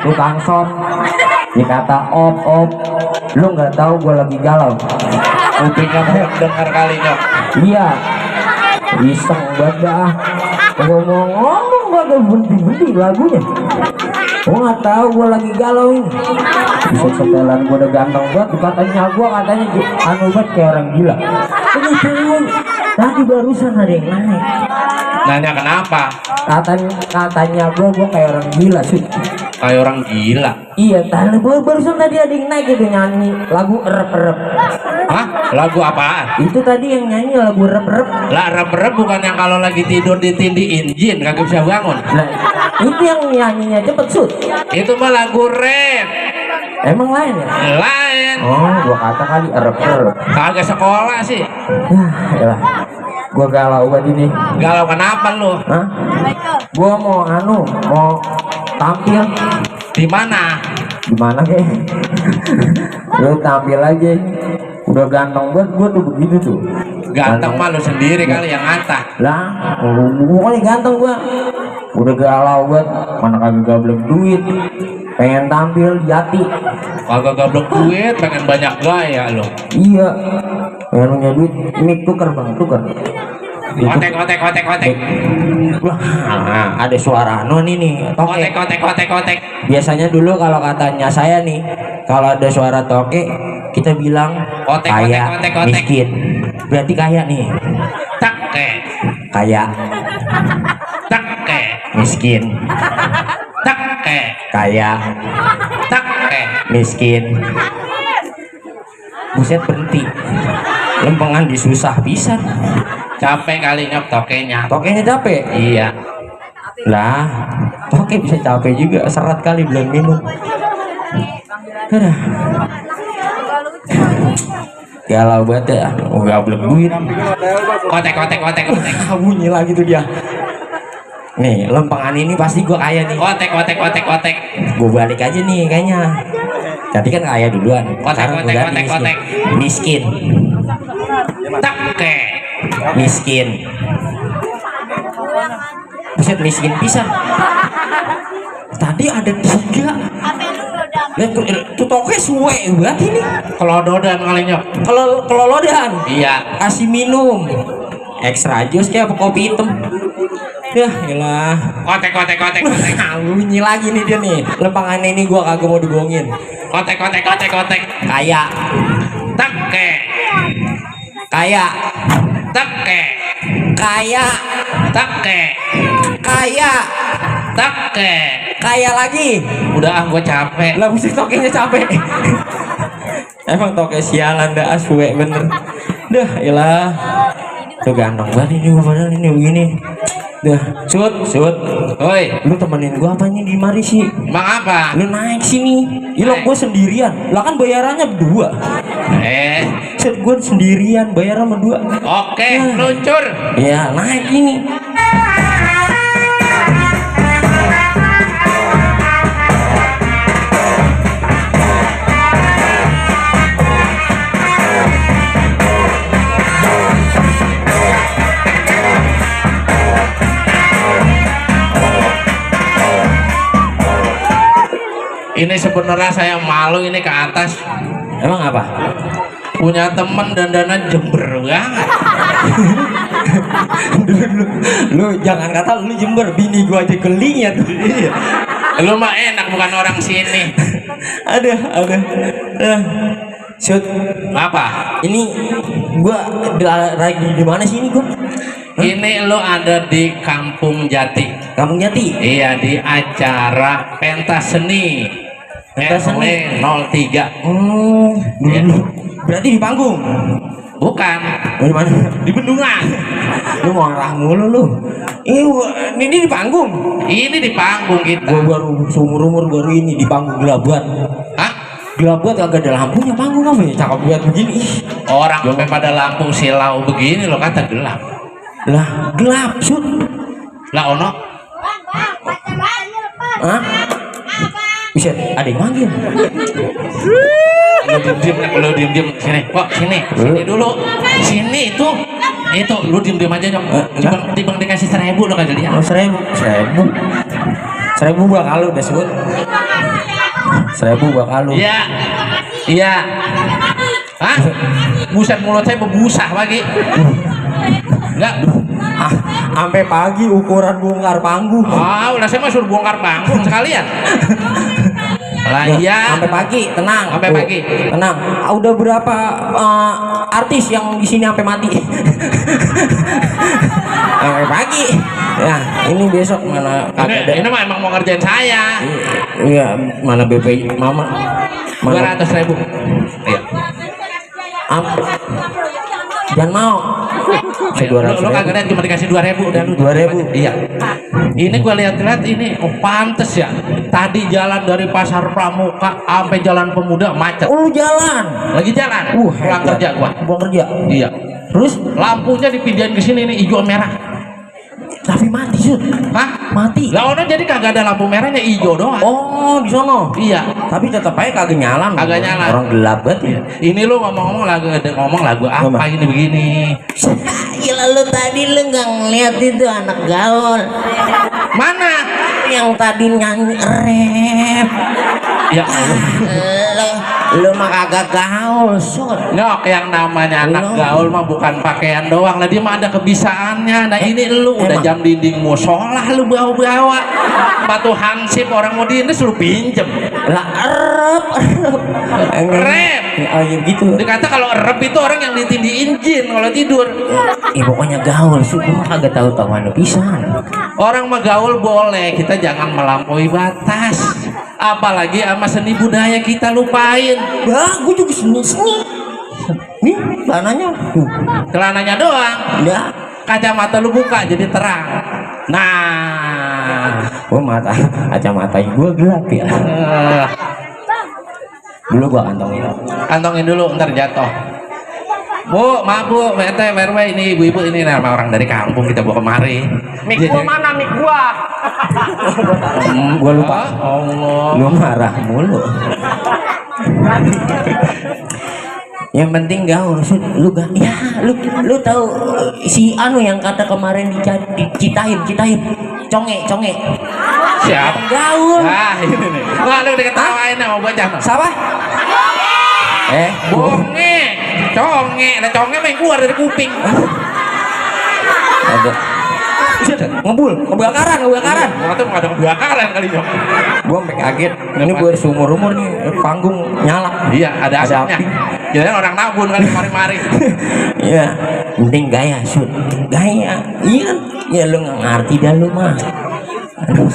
tukang son dikata op, lu nggak tahu gue lagi galau. Kupingnya mau dengar kali Nyok. Iya, iseng banget dah. Ngomong-ngomong gua udah berhenti lagunya. Gua nggak tahu gua lagi galau ini. Bisa setelan gua udah ganteng banget, katanya anu banget kayak orang gila. Begitu tadi barusan ada yang naik. Nanya kenapa? Katanya gua kayak orang gila sih. Kayak orang gila. Iya, barusan tadi ada yang naik gitu nyanyi lagu erep-erep. Hah? Lagu apaan? Itu tadi yang nyanyi lagu erep-erep. Lah rep-rep bukan yang kalau lagi tidur ditindihin jin kagak bisa bangun. Nah, itu yang nyanyinya cepet sud. Itu mah lagu rap. Emang lain ya? Lain. Oh, gua kata kali erep-erep. Kagak sekolah sih. Ya, gua galau banget ini. Galau kenapa lu? Hah? Gua mau tampil Di mana? di mana kek? Lu tampil aja. Udah ganteng banget gua tuh begitu tuh. Ganteng mah lu sendiri kali yang ngata. Lah, pokoknya ganteng gua. Udah galau banget, mana kagak gablek duit. Pengen tampil di hati. Kagak gablek duit, pengen banyak gaya lu. Iya. Pengen punya duit, ini tuker bang, tuker. Kotek. Wah, ada suara anu nih, toke. Kotek. Biasanya dulu kalau katanya saya nih, kalau ada suara toke, kita bilang Kotek. kaya, miskin. Berarti kaya nih. Take. Kaya, Take. miskin. Take. Kaya, Take. miskin. Buset berhenti. Lempengan disusah pisan. Capek kali Nyok tokenya. Tokenya capek. Iya. Lah, toke bisa capek juga, serat kali belum minum. Aduh. Galau banget ya, gablek duit. Kotek. Bunyi lagi tuh dia. Nih, lempengan ini pasti gua kaya nih. Kotek. Gua balik aja nih kayaknya. Tadi kan kaya duluan. Sekarang gua ganti Kotek. miskin. Take. Miskin. Buset miskin pisan. Tadi ada 3. Lihat tuh toke suwe banget ini. Kelododan kali Nyok. Kalau kelolodan. Iya. Kasih minum. Extra jus kayak apa kopi hitam. Ya, gila. Kotek. Bunyi lagi nih dia nih. Lempangan ini gua kagak mau dibohongin. Kotek. Kaya, Take. kaya, Take. kaya, Take. kaya, Take. kaya lagi. Udah gua capek. Lah musik tokenya capek. Emang toke sialan dah suwe bener. Dah, iyalah. Tuh ganteng banget ini gua padahal ini begini. Dah, sud. Woi, Lu temenin gua apanya di mari sih? emang apa? Lu naik sini. Ilok gua sendirian. Lah kan bayarannya berdua. Set gua sendirian, bayaran berdua. Oke, luncur. Ya, naik ini. Ini sebenarnya saya malu ini ke atas. Emang apa? Punya temen dandanan Jember banget. Lu jangan kata lu Jember, bini gua aja geli ya tuh. Lu mah enak bukan orang sini. Ada. Shoot, Apa? ini gua lagi di mana sih ini gua? Ini lu ada di Kampung Jati. Kampung Jati. Iya, di acara pentas seni. Pentas seni. RW 03. Oh, dulu. Berarti di panggung. Bukan. Oh, di mana? Di bendungan. Lu mau arah mulu lu. Ini di panggung. Ini di panggung kita. Gua baru seumur baru ini di panggung gelabuan. Hah? Gelabuan kagak ada lampunya, panggung apa ya? Cakep banget begini. Orang sampai pada Lampung silau begini lo kata gelap. Lah, gelap, Sud. Lah ono. Hah? Bisa ada yang manggil. Lu diem sini. Kok sini dulu. Sini itu. Itu lu diem aja nyok. Timbang dikasih 1.000 lo kagak lihat. Oh, 1.000 bakal lu udah sebut 1.000 bakal lu. Iya. Iya. Hah? Buset mulut saya bebusa pagi. Enggak. Sampai pagi ukuran bongkar panggung. Oh, udah saya mah suruh bongkar panggung sekalian. Lah iya. Sampai pagi, tenang. Sampai pagi. Tenang. Udah berapa artis yang di sini sampai mati? Sampai pagi. Ya, ini besok mana kagak ada. Ini mah emang mau ngerjain saya. Iya, mana BP mama. 200.000. Iya. Jangan mau. Lo kagak lihat cuma dikasih 2.000 udah lu 2.000. Iya. Ini gua lihat-lihat ini pantes ya. Tadi jalan dari Pasar Pramuka sampai Jalan Pemuda macet. Oh, lu jalan. Lagi jalan. Pulang kerja gua. Pulang kerja. Iya. Terus Lampunya dipindahin ke sini nih hijau merah. tapi mati Sud. Hah? Mati. Lah orang jadi kagak ada lampu merahnya hijau doang. Oh, di sono. Iya. Tapi tetap aja kagak nyala. Kagak nyala. Orang gelap banget ya. Ini lu ngomong-ngomong lagu apa ini begini? Gila lu tadi lu nggak ngeliat itu anak gaul. Mana? Yang tadi nyanyi rap. Ya Allah. Lu mah kagak gaul, Sud. Nyok, yang namanya anak gaul mah bukan pakaian doang lah, dia mah ada kebisaannya. Nah ini lu udah jam dinding musola lu bawa-bawa batu hansip orang mau diindes lu pinjem Lah rep. Oh ya gitu. Dikata kalau rep itu orang yang ditindihin jin kalau tidur. Pokoknya gaul, Sud. Gua kagak tahu-tahuan pisan. Orang mah gaul boleh, kita jangan melampaui batas. Apalagi sama seni budaya kita lupain. Wah, gue juga seni. Nih, celananya. Celananya doang. Ya. Kacamata lu buka jadi terang. Nah, kacamata gue gelap ya. Dulu gua kantongin dulu ntar jatuh. Bu, maaf bu, RT, RW ini ibu-ibu ini nama orang dari kampung kita bawa kemari. Mik gua mana mik gua? Gua lupa. Allah. Lu marah mulu. Yang penting gaul, lu gak ya lu tahu si anu yang kata kemarin dicitain conge Siapa? Gaul. Nah ini nih. Wah lu diketawain sama bocah. Siapa? Bonge, conge, nah conge main keluar dari kuping. Ada. Ngebakaran. Gua tuh nggak ada kebakaran kali nyok. Gua sampai kaget. Ini buat seumur-umur nih panggung nyala. Iya, ada asapnya. Jadi orang nabun kali mari-mari. Iya, penting gaya, Sud. Gaya. Iya. Ya lu nggak ngerti dah lu mah.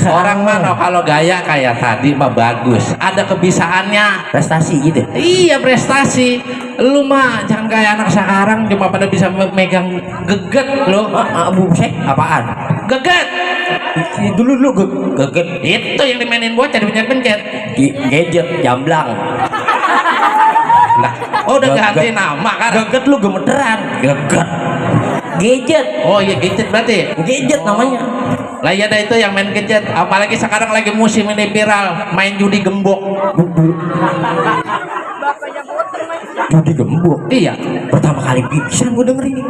Orang mana kalau gaya kayak tadi mah bagus, ada kebisaannya, prestasi gitu. Iya prestasi. Lu mah jangan kayak anak sekarang cuma pada bisa megang geget lo. Buset, apaan? Geget. Dulu geget. Itu yang dimainin bocah dipencet-pencet. Gadget jamblang. Nah, udah ganti nama kan? Geget lu gemeteran. Geget. Gadget. Oh iya gadget berarti. Gadget namanya. Lah iya ada itu yang main gadget. Apalagi sekarang lagi musim ini viral main judi gembok. Judi gembok. Iya. Pertama kali pisan gue denger ini.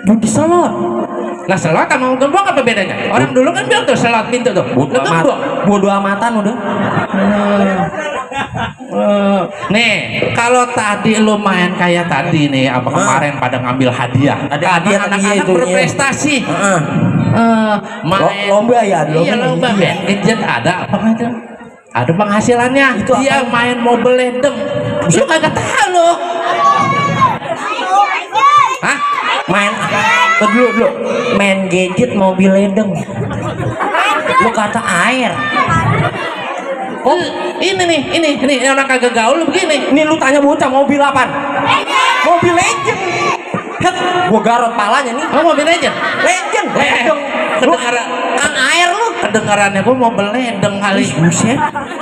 Judi slot. Lah slot sama gembok apa bedanya? Orang dulu kan bilang tuh slot pintu tuh. Bodo amatan udah. Nih, kalau tadi lu main kayak tadi nih, apa kemarin pada ngambil hadiah. Ada hadiah anak-anak berprestasi. Main lomba ya, iya lomba main gadget ada apa aja? Ada penghasilannya. Itu dia apa? main Mobile Legends. Lu kagak tahu lo. Hah? Dulu main gadget Mobile Legends. Lu kata air. Oh, ini orang kagak gaul begini. Ini lu tanya bocah mobil apaan? Mobil Legend. Gua garot palanya nih. Oh, Mobile Legends. Legend. Kedengaran Air lu. kedengarannya gua Mobile Legends kali. Buset.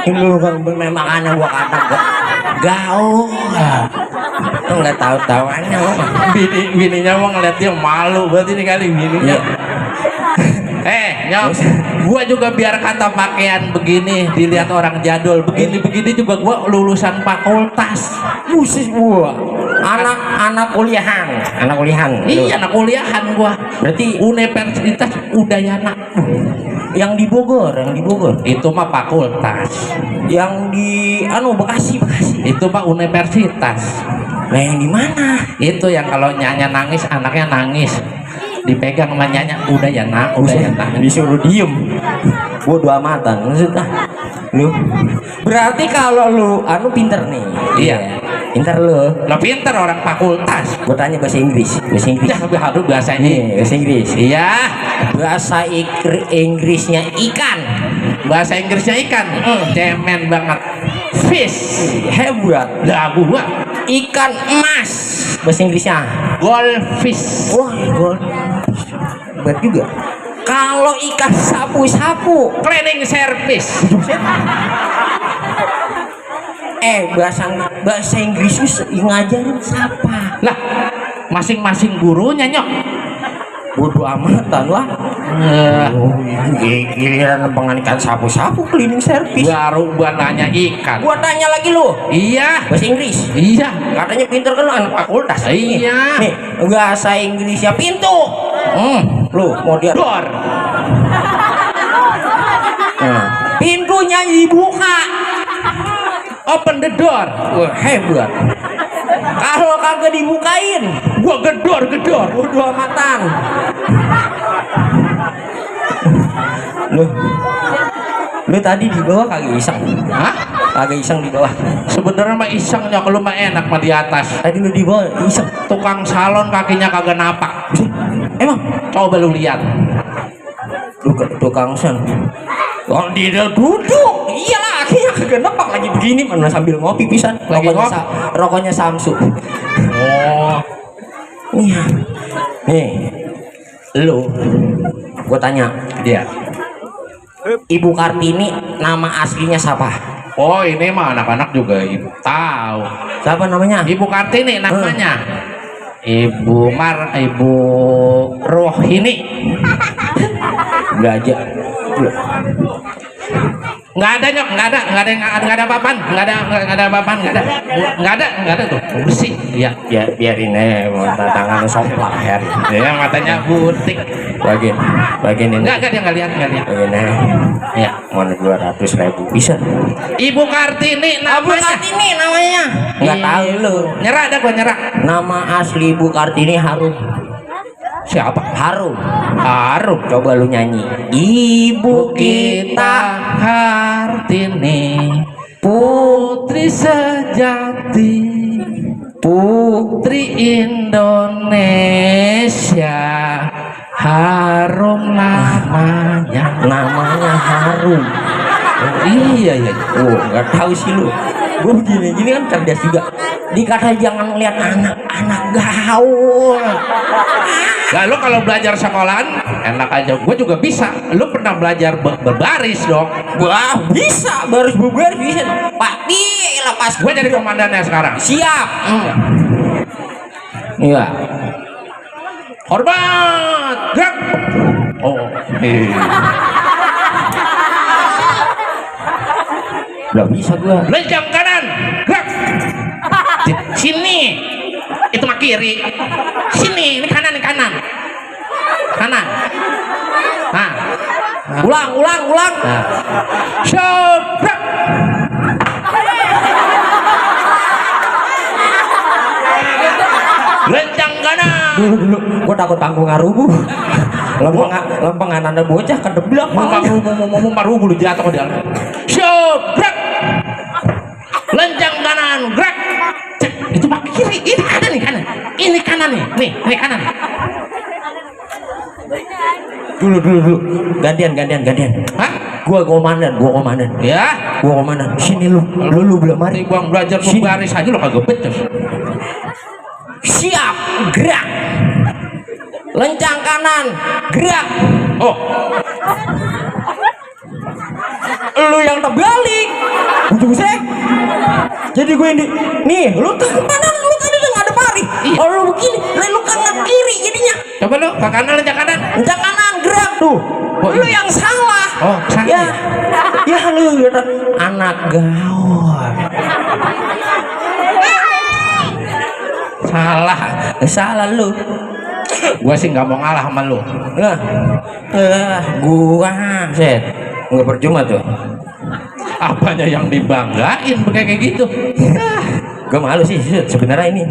Ini lu kan memang aneh gua kata gua gaul. Lu nggak tahu-tahuannya lu mah. Bininya mau ngeliat dia malu berarti ini kali bininya. Nyok, gua juga biar kata pakaian begini dilihat orang jadul, begini juga gua lulusan fakultas. Buset gua. anak kuliahan. Iya, anak kuliahan gua. Berarti Universitas Udayana. yang di Bogor. Itu mah fakultas. Yang di Bekasi. Itu mah universitas. Nah, yang di mana? Itu yang kalau nyanya nangis, anaknya nangis. Dipegang sama nyanya, Udayana. Disuruh diem. Bodo amatan maksudnya. Lu berarti kalau lu pinter nih. Iya. Pinter lu. Lo pinter orang fakultas. Gue tanya bahasa Inggris. Ya, harus bahasa ini. Bahasa Inggris. Iya. Bahasa Inggrisnya ikan. Bahasa Inggrisnya ikan. Cemen banget. Fish. Hebat. Lah gua. Ikan emas. Bahasa Inggrisnya Goldfish. wah, hebat juga. Kalau ikan sapu-sapu, Cleaning service. bahasa Inggris itu ngajarin siapa? Lah, masing-masing gurunya nyok. Bodo amatan lah. Giliran penganikan sapu-sapu cleaning service. Baru gua nanya ikan. Gua tanya lagi lu. Iya. Bahasa Inggris. Iya. Katanya pinter kan lu anak fakultas. Iya. Nih, bahasa Inggrisnya pintu. Lu mau dia Door. pintunya dibuka. Open the door. Wah, hebat. Kalau kagak dibukain, Gua gedor. bodo amatan. Lu tadi di bawah kagak iseng. Hah? Kagak iseng di bawah. Sebenarnya mah iseng nyok, lu mah enak mah di atas. Tadi lu di bawah iseng. Tukang salon kakinya kagak napak. Emang Coba lu lihat. tukang san. Oh, dia duduk. Iyalah, akhirnya kagak napak lagi begini mana sambil ngopi pisan. Lagi ngopi? Rokoknya Samsu. Oh. Iya. Nih. Lu gua tanya, Dia. Ibu Kartini nama aslinya siapa? Oh, ini mah anak-anak juga ibu tahu. Siapa namanya? Ibu Kartini namanya. Ibu Rohini. Gajah. Nggak ada nyok, nggak ada apa-apaan, nggak ada tuh, bersih. Iya. Ya biarin aja, tangan soplak ya. Ya matanya butik. Bagian ini. Nggak dia nggak lihat. Bagian ini. Ya. Mau 200.000 bisa. Ibu Kartini namanya. Kartini namanya. Nggak tahu lu. Nyerah ada gua nyerah. Nama asli Ibu Kartini Harum. Siapa? Harum. Harum. Coba lu nyanyi. Ibu kita Kartini, putri sejati, putri Indonesia, harum namanya. Namanya Harum. Oh, iya. Oh, nggak tahu sih lu. Gue gini kan cerdas juga. Dikata jangan lihat anak gaul. Nah, lo kalau belajar sekolahan enak aja. Gue juga bisa. Lo pernah belajar berbaris dong? Wah, bisa baris bubar bisa. Pak, lepas Gue jadi komandannya sekarang. siap. Iya. Hormat, gerak. Oh, Nggak bisa gua. Lejang kanan, gerak. Sini, itu mah kiri. Sini, ini kanan. Kanan. Nah, Ulang. nah. Stop, gerak. Lejang kanan. Dulu gua takut panggung ngarubuh. Lempengan anda bocah kedeblak banget. Mau baru bulu jatuh ke dalam. Stop, gerak. Lencang kanan, gerak. Cek, itu mah kiri, ini kanan. Ini kanan nih, ini kanan. Dulu. Gantian. Hah? Gua komandan. Ya. Gua komandan. Sini lu belum mari. Nanti gua belajar Sini. berbaris aja lo kagak becus. Siap, gerak. Lencang kanan, gerak. Oh, Lu yang terbalik. Buset. Jadi gue ini. Nih, lu tuh kanan, lu tadi udah ngadep mari. Iya. Kalau lu begini, lu kan kiri jadinya. coba lo ke kanan, lencang kanan. Lencang kanan, gerak tuh. Oh, Lu iya. yang salah. Oh, salah Ya, ya? lu anak gaul. Salah lu. Gua sih nggak mau ngalah sama lu. Lah, gua set nggak percuma tuh. Apanya yang dibanggain kayak gitu? Gua malu sih sebenarnya ini.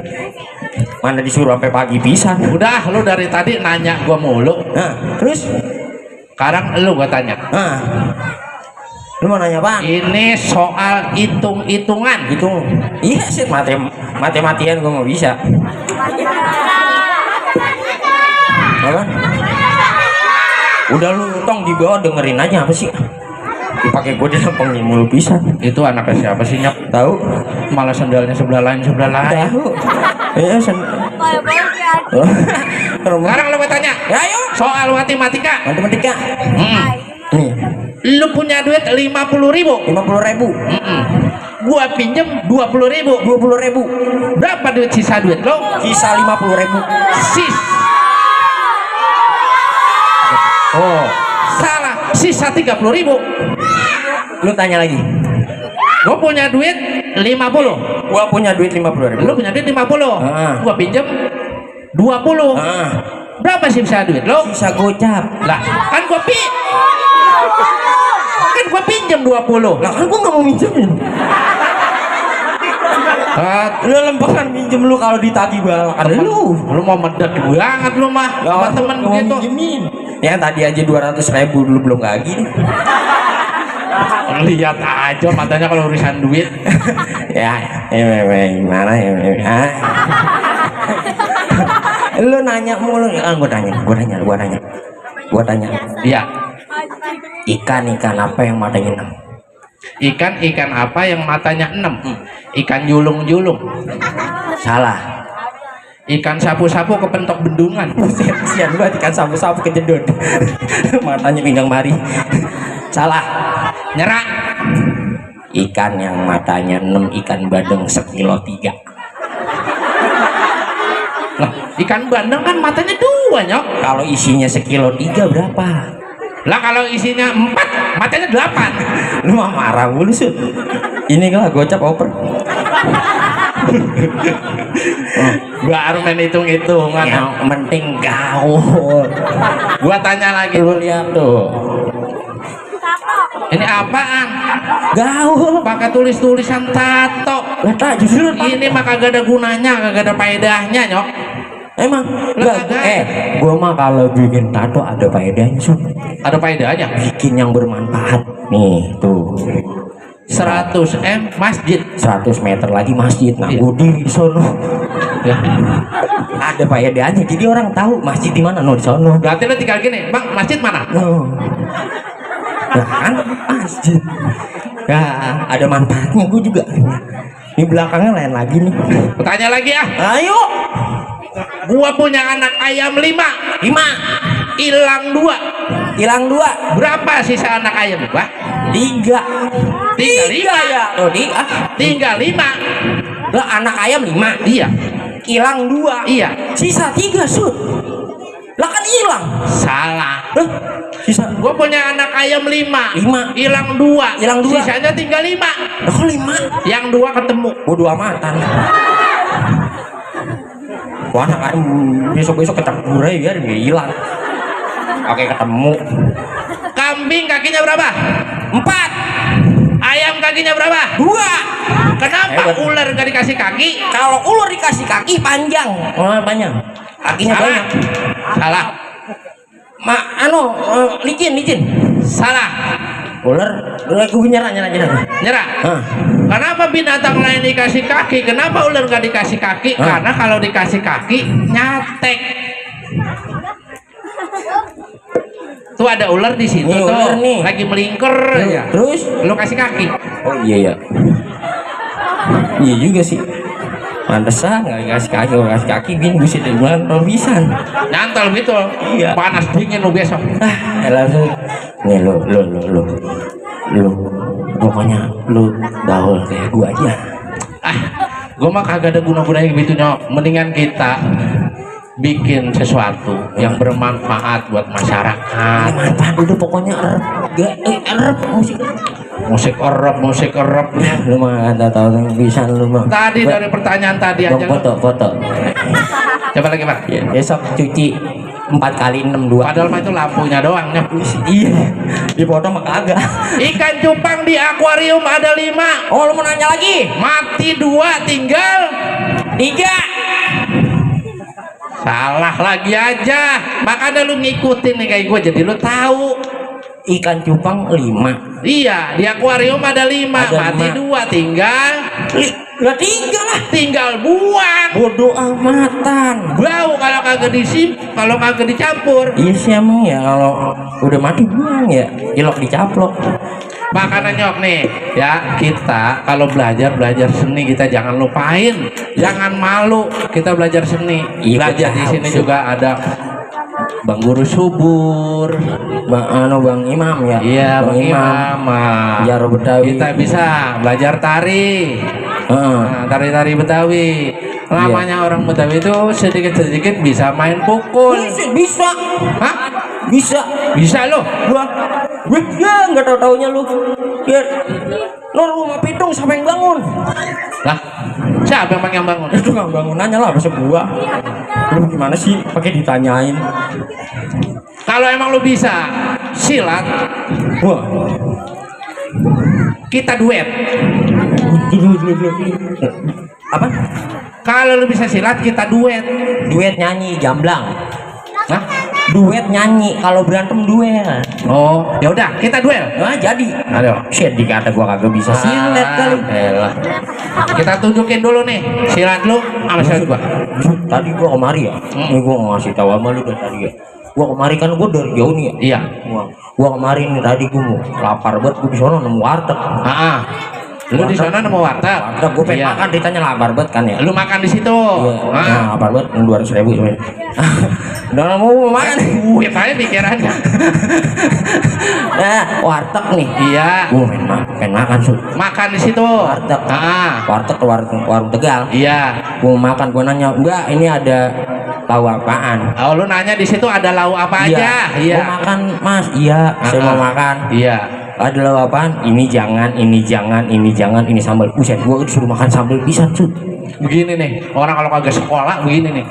Mana disuruh sampai pagi pisan. Udah, lu dari tadi nanya gua mulu. Nah, terus Sekarang lu gua tanya. Lu mau nanya bang? Ini soal hitung-hitungan. Hitung. Iya sih mati-matian gua mau bisa. Apa? Udah lu tong di bawah dengerin aja apa sih? Dipakai gue dalam pengimul bisa. Itu anaknya siapa sih, Nyok? Tahu? Malah sendalnya sebelah lain. Tahu. Iya Sekarang lu gua tanya. Ya, ayo. Soal matematika. Matematika. Nih, Lu punya duit 50.000. 50.000. Gua pinjem 20.000. 20.000. Berapa duit sisa duit lo? Sisa 50.000. Sis. Oh, Salah. Sisa 30.000. lu tanya lagi. Gua punya duit 50. Gua punya duit 50.000. Lu punya duit 50. Gua pinjem 20. Berapa sisa duit lo? Sisa gocap. Lah, kan gua pinjem 20. Lah kan gua nggak mau minjemin. Lu lembaran minjem lu kalau ditagih balakan Lu mau medek banget lu mah sama temen begitu. Ya tadi aja 200.000 dulu belum lagi. Lihat aja matanya kalau urusan duit. Ya, gimana ya? Lu nanya mulu, gua tanya. Iya. Ikan apa yang matanya 6? Ikan apa yang matanya 6? Ikan julung-julung. Salah. Ikan sapu-sapu kepentok bendungan. Kasihan banget ikan sapu-sapu kejedot. Matanya pinggang mari. Salah. Nyerah. Ikan yang matanya 6, ikan bandeng 1,3 kg. Lah, ikan bandeng kan matanya 2, Nyok. Kalau isinya 1,3 kg berapa? Lah kalau isinya 4, matanya 8. Lu mah marah mulu sih. Ini kan gocap oper. Baru main hitung-hitungan. Yang penting gaul. Gua tanya lagi. Lu lihat tuh. Ini apaan? Gaul. Pakai tulis-tulisan tato. Lah tak justru Ini mah kagak ada gunanya, kagak ada faedahnya, Nyok. emang Lah, kagak. gua mah kalau bikin tato ada faedahnya, Sun. Ada faedahnya. Bikin yang bermanfaat. Nih, tuh. 100 M masjid. 100 meter lagi masjid. Nah, Iya. gua di sono. Ya. Ada faedahnya. Jadi orang tahu masjid di mana, no di sono. Berarti lo tinggal gini, Bang, masjid mana? No. Nah, kan masjid. Ya, ada manfaatnya gua juga. Di belakangnya lain lagi nih. Tanya lagi ya. Ayo. Gua punya anak ayam 5. Hilang 2. Hilang 2. Berapa sisa anak ayam gua? 3. Tinggal 5 ya. Oh, Tinggal 5. Lah anak ayam 5. Iya. Hilang 2. Iya. Sisa 3, Sud. Lah kan hilang. Salah. Sisa Gua punya anak ayam 5. 5. Hilang 2. Hilang 2. Sisanya tinggal 5. Lah kok 5? Yang 2 ketemu. Bodo amatan. Wah, anak ayam besok-besok kecebur aja biar dia hilang. Oke, ketemu. Kambing kakinya berapa? 4. Ayam kakinya berapa? 2. Kenapa Hebat. ular gak dikasih kaki? Kalau ular dikasih kaki panjang. Oh, panjang. Kakinya Salah. banyak. Salah. Licin. Salah. Ular gue nyerah. Nyerah. Hah. Kenapa binatang lain dikasih kaki? Kenapa ular gak dikasih kaki? Hah? Karena kalau dikasih kaki nyatek. Tuh ada ular di situ Nih, tuh, ular nih. lagi melingkar ya. Terus? Lu kasih kaki. Oh iya ya. Iya juga sih. Pantesan nggak dikasih kaki, kalau kasih kaki bin buset di bulan robisan. Nyantol gitu. Iya. Panas dingin lu besok. Langsung. Nih lu. Pokoknya lu gaul kayak gua aja. Gua mah kagak ada guna-gunanya gitu, Nyok. Mendingan kita bikin sesuatu yang bermanfaat buat masyarakat. Manfaat dulu pokoknya Musik erep. Lu mah ada tahu yang bisa lu mah. Tadi dari pertanyaan tadi aja. Foto. Coba lagi Pak. Ya, besok cuci 4 kali 6 2. Padahal mah itu lampunya doang Nyok. Iya, dipotong mah kagak. Ikan cupang di akuarium ada 5. Oh, lu mau nanya lagi? Mati 2, tinggal 3. salah lagi aja. Makanya lu ngikutin nih kayak gue jadi lu tahu. Ikan cupang 5. Iya, di akuarium ada 5, Ada mati 5. 2, tinggal Lah 3 lah. tinggal buang. Bodoh amatan. Bau kalau kagak kalau kagak dicampur. Iya sih emang ya, kalau udah mati buang ya, ilok dicaplok. Makanya Nyok nih ya, kita kalau belajar seni kita jangan lupain, jangan malu kita belajar seni. Iya, Belajar di betul. sini juga ada Bang Guru Subur, Bang Imam ya. iya Bang Imam. Jar Betawi. Kita bisa belajar tari. Heeh. Nah, tari-tari Betawi. Namanya orang Betawi itu sedikit-sedikit bisa main pukul. Bisa. Hah? Bisa. Bisa loh. Gue ya nggak tahu-taunya lu. Ya. Rumah pitung siapa yang bangun? Lah, siapa yang bangun? Itu nggak bangunannya lah, masa gua. Lu gimana sih pakai ditanyain? Kalau emang lu bisa silat, Wah. kita duet. Dulu. Apa? Kalau lu bisa silat, kita duet. Duet nyanyi jamblang. Hah? Duet nyanyi, kalau berantem duel. Oh, ya udah, kita duel. Nah, jadi. Aduh. Shit, dikata gua kagak bisa silat kali. Elah. Kita tunjukin dulu nih silat lu sama silat gua. Tadi gua kemari ya. Ini gua ngasih tahu sama lu dari tadi ya. Gua kemari kan gua dari jauh nih ya. Iya. Gua kemarin nih tadi gua mau lapar banget, gua di sono nemu warteg. Ah. Lu di sana nemu warteg. Warteg gua pengen Iya. makan, ditanya lapar banget kan ya. Lu makan di situ. Iya, Ah. nah, lapar banget 200.000 ya. Udah mau makan. Ya kayak pikirannya. Nah, warteg nih. Iya. Gua pengen makan su. Makan di situ. Warteg. Ah. Warteg ke warung Tegal. Iya. Gua mau makan, gua nanya, "Enggak, ini ada tahu apaan?" Oh, lu nanya di situ ada lauk apa aja? Iya. Mau makan, Mas. Iya, saya mau makan. Iya. Ada lauk apaan? Ini jangan, ini jangan, ini jangan, ini sambal. Buset, gua disuruh makan sambal pisan, cu. Begini nih, orang kalau kagak sekolah begini nih.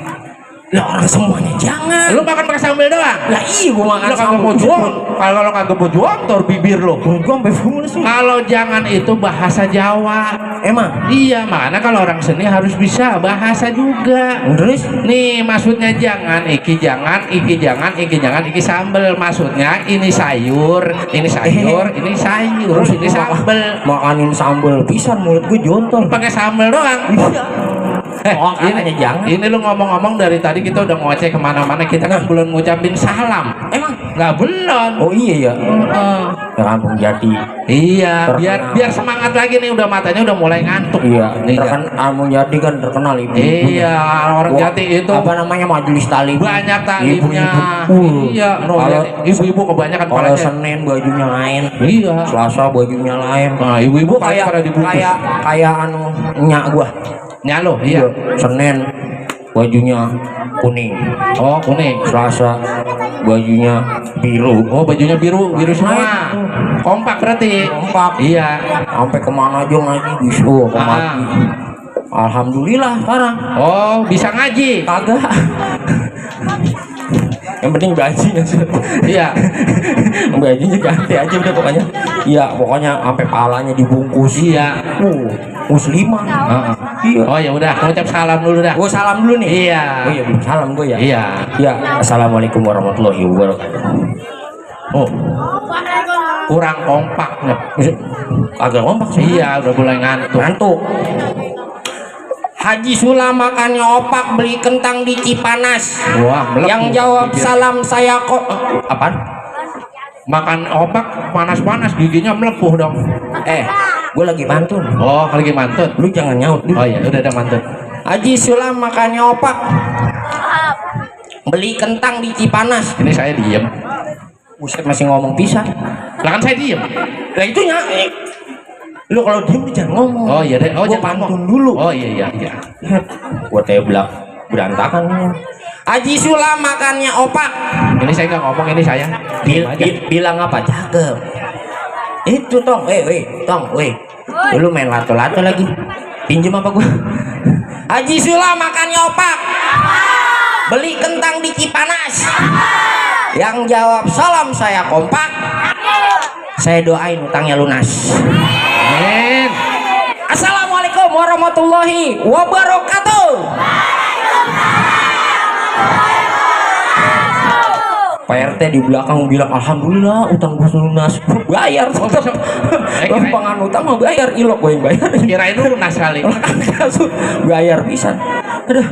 Lah orang semuanya jangan. Lu makan pakai sambal doang. Lah iya gua makan Lu kagak mau jual. Kalau kagak mau jual, tor bibir lu. Gua sampai fumus. Kalau jangan itu bahasa Jawa. Emang? Iya, makanya kalau orang seni harus bisa bahasa juga. Terus? Nih maksudnya jangan, iki jangan, iki jangan, iki jangan, iki sambel. Maksudnya ini sayur, ini sayur, ini sayur, ini sambel. Makanin sambal pisan, mulut gua jontor. Pakai sambel doang. Oh, katanya jangan. Ini lu ngomong-ngomong dari tadi kita udah ngoceh kemana-mana, kita kan belum ngucapin salam. Emang? Nggak belum. Oh iya ya. Heeh. Ke Kampung Jati. Iya, Terkenal. biar semangat lagi nih, udah matanya udah mulai ngantuk. Iya, Iya. Kampung Jati kan terkenal ibu. Iya, orang Jati itu apa namanya, majelis talim. banyak taklimnya. Ibu-ibu. Iya, no, Kalau ibu-ibu kebanyakan kalau palanya. Senin bajunya lain. Iya. Selasa bajunya lain. Nah, ibu-ibu Gua kayak pada dibungkus. kayak anu nyak gua. Nyalo, iya. Senin bajunya kuning. Oh, kuning. Selasa bajunya biru. Oh, bajunya biru, biru semua. Naik. Kompak berarti. Kompak. Iya. Sampai kemana aja ngaji bisa. Kemati. Alhamdulillah sekarang. Oh, bisa ngaji. Kagak. Yang penting bajunya. Iya. Bajunya ganti aja udah pokoknya. Iya, pokoknya sampai palanya dibungkus. Iya. Muslimah. Heeh. Iya. Oh, ya udah, ngucap salam dulu dah. Gua salam dulu nih. Iya. Oh iya, belum salam gue ya. Iya. Iya. Assalamualaikum warahmatullahi wabarakatuh. Oh. Kurang kompaknya. Agak kompak sih. Iya, udah mulai ngantuk. Ngantuk. Haji Sulam makannya opak, beli kentang di Cipanas. Wah, melepuh. Yang jawab salam saya kok. Apaan? Makan opak panas-panas giginya melepuh dong. Gue lagi pantun. Oh, lagi mantut. Lu jangan nyaut. Oh iya, udah ada mantut. Haji Sulam makannya opak, beli kentang di Cipanas. Ini saya diem. Buset, masih ngomong pisah. Lah kan saya diem. Lah itu lu kalau diem lu jangan ngomong. Oh iya deh. Oh, Gua jangan pantun ngomong. dulu. Oh iya. Gua teblak berantakan. Haji Sulam makannya opak. Ini saya nggak ngomong, ini saya. Diem aja. Bilang apa? Cakep. Itu tong, tong, lu main lato-lato lagi. Pinjem apa gua? Haji Sula makan opak, beli kentang di Cipanas. Yang jawab salam saya kompak, saya doain utangnya lunas. Amin. Assalamualaikum warahmatullahi wabarakatuh. Pak RT di belakang bilang alhamdulillah utang gue lunas. Bayar tetap. Lempangan utang mah bayar, ilok gue yang bayar. Kirain lunas kali. Bayar bisa. Aduh.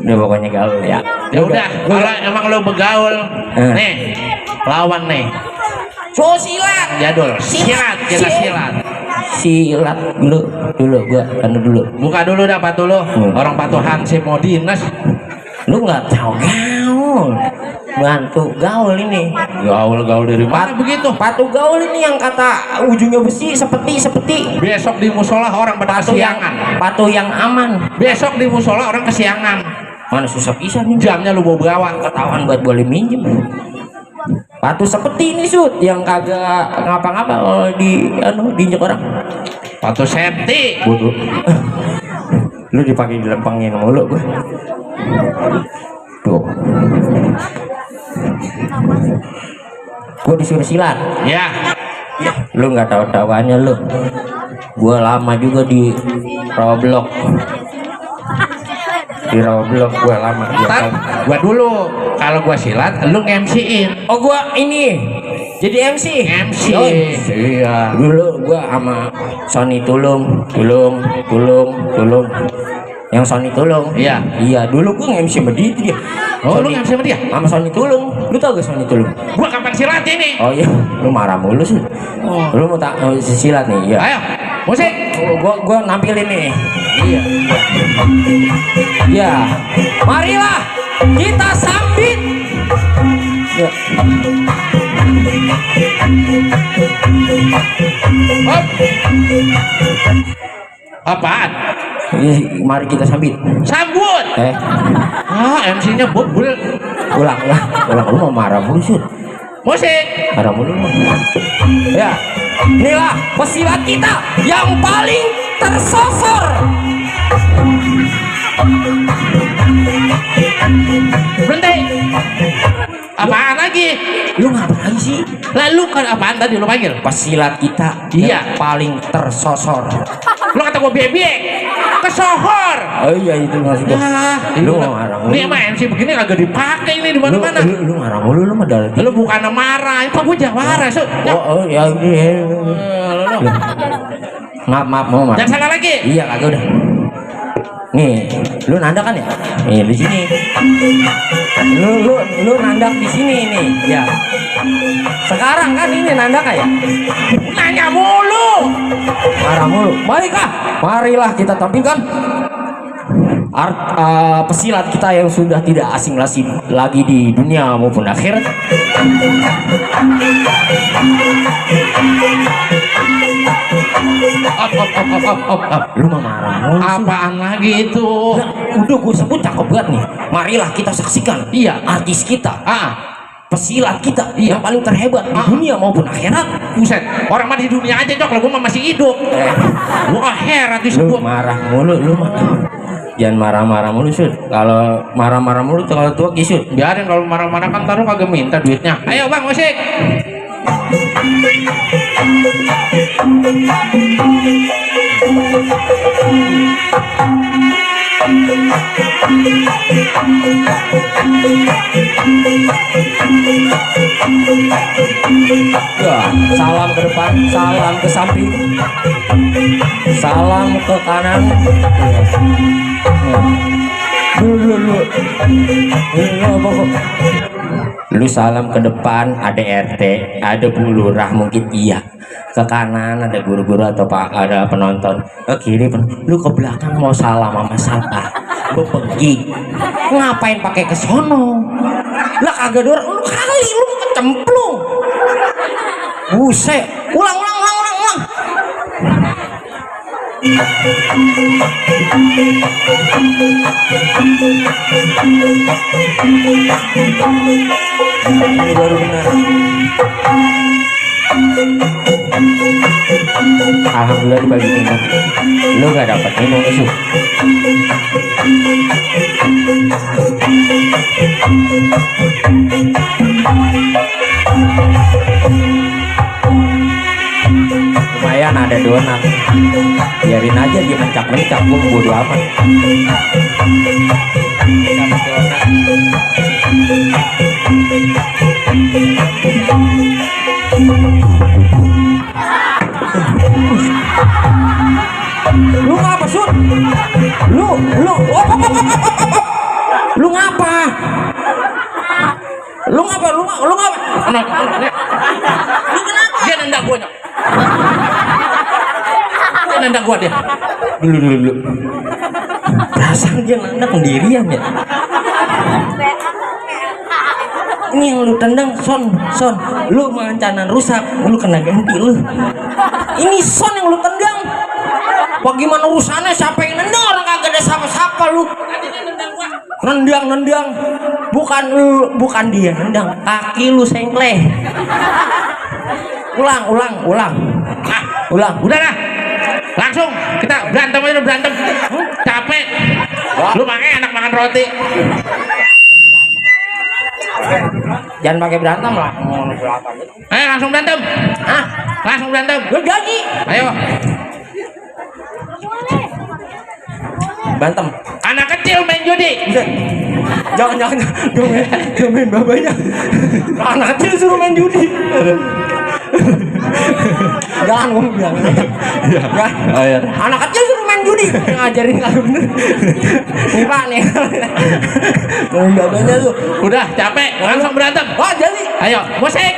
Udah pokoknya gaul ya. Ya udah, kalau emang lo begaul, nih lawan nih. So silat. Jadul. Silat, kita silat. Silat dulu gua dulu. Buka dulu dah patu lo. Orang patu Hansip mau dinas. Lu nggak tahu gaul. Bantu gaul ini. Gaul dari mana begitu? Patu gaul ini yang kata ujungnya besi seperti. Besok di musola orang pada kesiangan. Patu yang aman. Besok di musola orang kesiangan. Mana susah pisah nih. Jamnya lu bawa bawa. Ketahuan buat boleh minjem. Patu seperti ini Sud yang kagak ngapa-ngapa kalau diinjek orang. Patu safety. Bodoh. Lu dipakai dilempangin mulu gua. Tuh. Gua disuruh silat. Ya. Lu nggak tahu-tahuannya lu. Gua lama juga di Roblox. Di Roblox gua lama. Gua dulu kalau gua silat lu MC-in. Oh gua ini jadi MC. Oh, iya. dulu gua sama Sony Tulung. Yang Sony Tulung. Iya. Dulu gua MC sama dia. Oh, lu MC sama dia? Sama Sony Tulung. Lu tau gak Sony Tulung? Gua kapan silat ini? Oh iya, lu marah mulu sih. Oh. Lu mau silat nih? Iya. Ayo, musik. Gua nampilin nih. Iya. Ya, marilah kita sambit. Ya. Hop. Apaan? Mari kita sambit. Sambut. MC-nya bubul. Ulang. Lu mau marah mulu sih. Musik. Marah mulu. Ya. Inilah pesilat kita yang paling tersosor. Berhenti. Apaan lagi? Lu ngapain sih? Lalu kan apaan tadi lu panggil? Pesilat kita Iya. yang paling tersosor. Lu kata gua bebek. Kesohor. Oh iya itu maksud gua. Lu marah mulu. Ini emang MC begini agak dipakai ini di mana-mana. Lu marah mulu lu mah dari. Lu bukan marah, itu gua jawara, Sud. Oh ya iya. Maaf mau marah. Jangan salah lagi. Iya kagak udah. Nih, lu nandak kan ya? Nih di sini. Lu nandak di sini nih, ya. Sekarang kan ini nandak ya? Nanya mulu. Marah mulu. Marilah kita tampilkan pesilat kita yang sudah tidak asing lagi di dunia maupun akhirat. Op. Lu mah marah mulu sih. Apaan lagi itu? Nah, udah gue sebut cakep banget nih. Marilah kita saksikan. Iya. Artis kita. Pesilat kita Iya. yang paling terhebat di dunia maupun akhirat. Buset, orang mah di dunia aja Jok, lah gua mah masih hidup. Gua akhirat Lu disebut. marah mulu, lu mah. Jangan marah-marah mulu Sud. Kalau marah-marah mulu kalau tua kisut. Biarin kalau marah-marah kan taruh kagak minta duitnya. Ayo Bang, musik. Ya, salam ke depan, salam ke samping, salam ke kanan. Lu salam ke depan ada RT, ada Bu Lurah mungkin iya. Ke kanan ada guru-guru atau ada penonton. Ke kiri lu ke belakang mau salam sama siapa? Lu pergi. Ngapain pakai ke sono? Lah kagak ada lu kali lu kecemplung. Buset. Ulang. Ini baru benar. Alhamdulillah dibagi minum. Lu gak dapat minum itu. Lumayan ada donat. Biarin aja dia mencak-mencak, gua bodo amat. Dapat donat. Lu ngapa Sur? Lu ngapa? Lu ngapa? Dia nendang gua Nyok. Dia nendang gua dia. Dulu. Perasaan dia nendang sendirian ya. Ini yang lu tendang son, lu mancanan rusak, lu kena ganti lu. Ini son yang lu tendang. Bagaimana urusannya? Siapa yang nendang? Orang kagak ada siapa-siapa lu. Nendang. Bukan dia nendang, kaki lu sengkleh. Ulang. Udah dah. Langsung kita berantem aja, berantem. Capek. Lu makanya enak makan roti. Jangan pakai berantem lah. Ayo langsung berantem. Langsung berantem. Gue gaji. Ayo. Berantem. Anak kecil main judi. Jangan main babanya. Anak kecil suruh main judi. Jangan gue bilang. Ya. Anak kecil suruh main judi. Ngajarin kalau bener. Nih Pak nih. Main babanya tuh. Udah capek. Langsung berantem. Wah jadi. Ayo musik.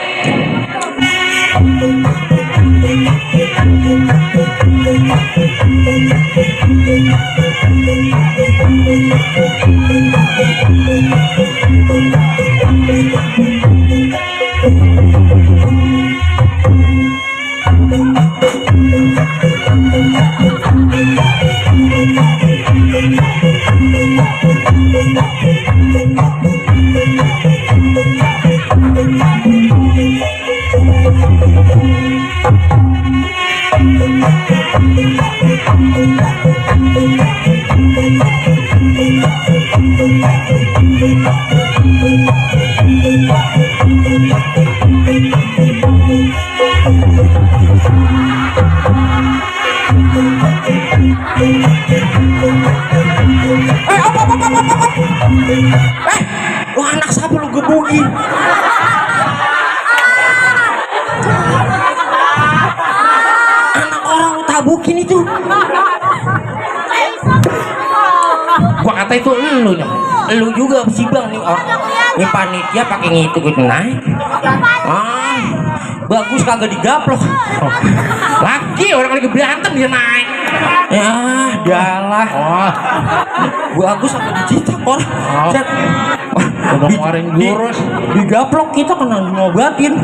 Lu anak siapa lu gebukin? Anak orang lu tabukin itu. Gua kata itu lu Nyok. Lu juga si Bang nih orang. Ini panitia pakai ngitung naik. Bagus kagak digaplok. Lagi orang lagi berantem dia naik. Ya, dalah. Bagus sampai dicetak orang. Cet. Udah ngeluarin jurus. Digaplok kita kena ngobatin.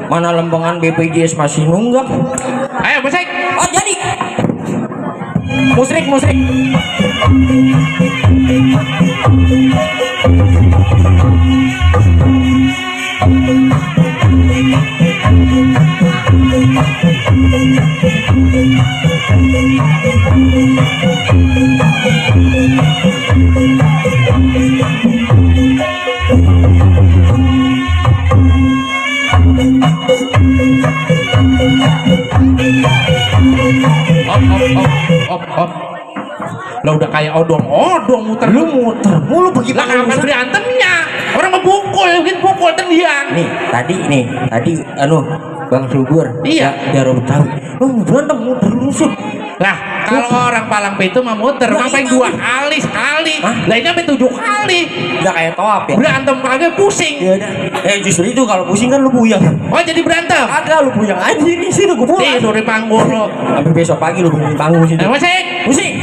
Mana lembangan BPJS masih nunggak. Ayo musik. Oh jadi. Musrik. Op. Lah udah kayak odong muter. Lu muter mulu Lah bagaimana kapan berantemnya? Orang mempukul, bikin pukul tendian. nih tadi Bang Subur Iya. Jaro Betawi berantem muter rusuk. Lah kalau orang Palang Pintu mah muter, Ya, sampai iya. 2 kali sekali. Hah? Lah ini sampai 7 kali. Udah kayak toap ya. Berantem kagak pusing. Ya udah. Justru itu kalau pusing kan lu buyang. Oh jadi berantem. Agak lu buyang aja di sini gua pulang. Tidur di panggung lo. Sampai besok pagi lu di panggung sini. Musik. Musik.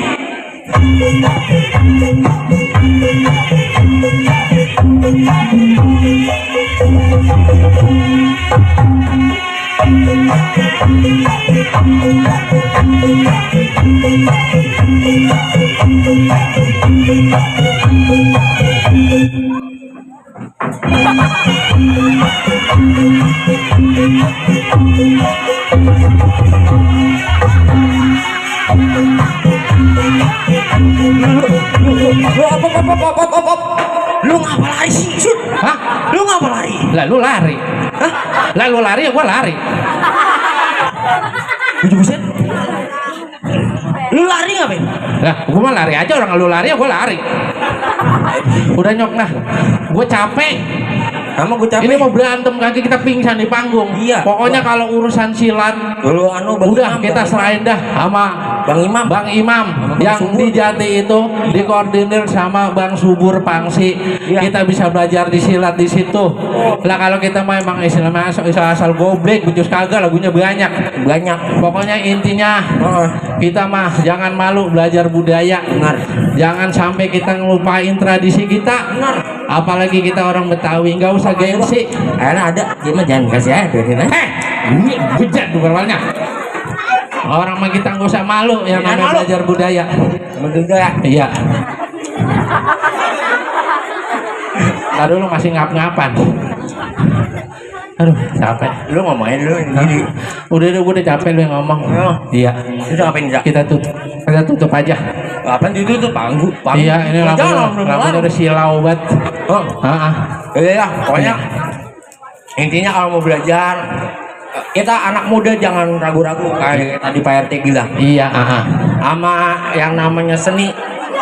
lu lari. Hah? Lah lu lari ya gua lari. Buset. Lu lari ngapain? Lah gua mah lari aja, orang lu lari ya gua lari. Udah nyok nah. Gua capek. Sama gue capek. Ini mau berantem kaki kita pingsan di panggung. Iya. Pokoknya kalau urusan silat Dulu Bang udah Imam, kita serahin dah sama Bang Imam. Bang Imam yang di Jati itu dikoordinir sama Bang Subur Pangsi. Iya. Kita bisa belajar di silat di situ. Lah kalau kita memang istilahnya asal goblek, becus kagak, lagunya banyak. Pokoknya intinya kita mah jangan malu belajar budaya. Benar. Jangan sampai kita ngelupain tradisi kita. Benar. Apalagi kita orang Betawi, nggak usah gengsi. Akhirnya ada, dia mah jangan kasih aja biarin aja. Ini bejat awalnya. Orang mah kita nggak usah malu yang Jangan namanya malu. belajar budaya. Budaya. Iya. Tadi lu masih ngap-ngapan. Aduh, capek. Lu ngomongin dulu ini. Udah, gue udah capek lu yang ngomong. Oh. Iya. Itu ngapain Zak? Kita tutup aja. Apaan itu tuh panggung? Iya, ini lampunya udah silau banget. Oh. Iya, pokoknya intinya kalau mau belajar kita anak muda jangan ragu-ragu kayak tadi Pak RT bilang. Iya, Sama yang namanya seni,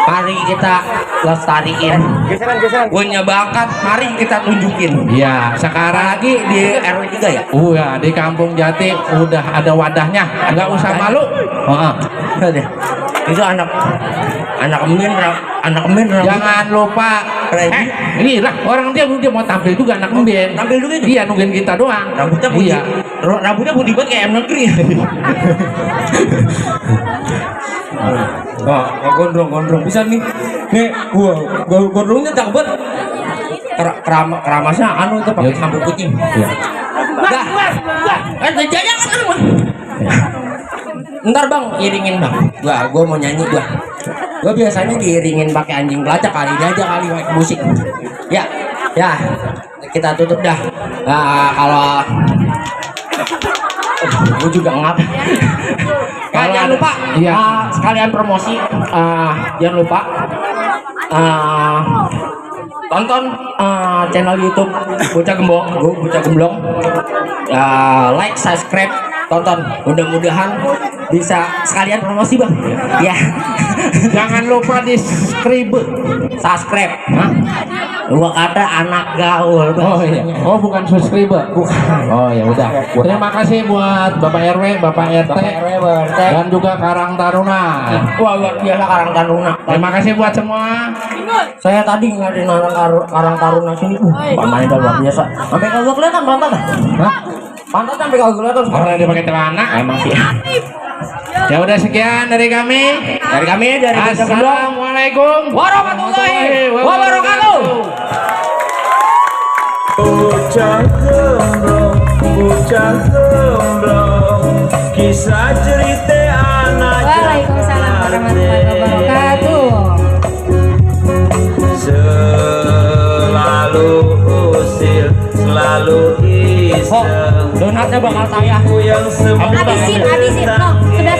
mari kita lestariin. Punya bakat, mari kita tunjukin. Iya, sekarang Apalagi di RW 3 ya. ya di Kampung Jati udah ada wadahnya, nggak usah malu. Deh. Itu anak emin Jangan lupa. Ini lah orang dia mau tampil juga anak emin. Tampil juga itu? Iya, nungguin kita doang. Rambutnya putih. Iya. Rambutnya putih banget kayak negeri. Gondrong bisa nih. Nih gondrongnya cakep banget. Keramasnya anu itu pakai sampo kucing. Iya. Dah. Jangan anu. Ntar Bang, iringin Bang. Gua mau nyanyi gua. Gua biasanya diiringin pakai anjing pelacak, kali ini aja kali pakai musik. Ya. Kita tutup dah. Nah, kalau gua juga ngap. Jangan lupa, Iya. sekalian promosi. Jangan lupa tonton channel YouTube Bocah Gemblong. Like, subscribe, tonton. Mudah-mudahan bisa sekalian promosi Bang. Ya. Jangan lupa di subscribe. Gua kata anak gaul. Oh iya. Oh bukan subscriber. Oh ya udah. Terima kasih buat Bapak RW, Bapak RT, dan juga Karang Taruna. Wah, luar biasa Karang Taruna. Terima kasih buat semua. Saya tadi ngadain Karang Taruna sini. Pamanya luar biasa. Sampai kagak kelihatan pantat. Hah? Pantat sampai kagak kelihatan. Orang dia pakai celana. Emang sih. Ya udah sekian dari kami. Dari Bocah Gemblong. Assalamualaikum Warahmatullahi wabarakatuh. Bocah gemblong, kisah cerita anak Waalaikumsalam warahmatullahi wabarakatuh. selalu usil, selalu iseng. Donatnya bakal saya. Yang semua Habisin, no, sebelah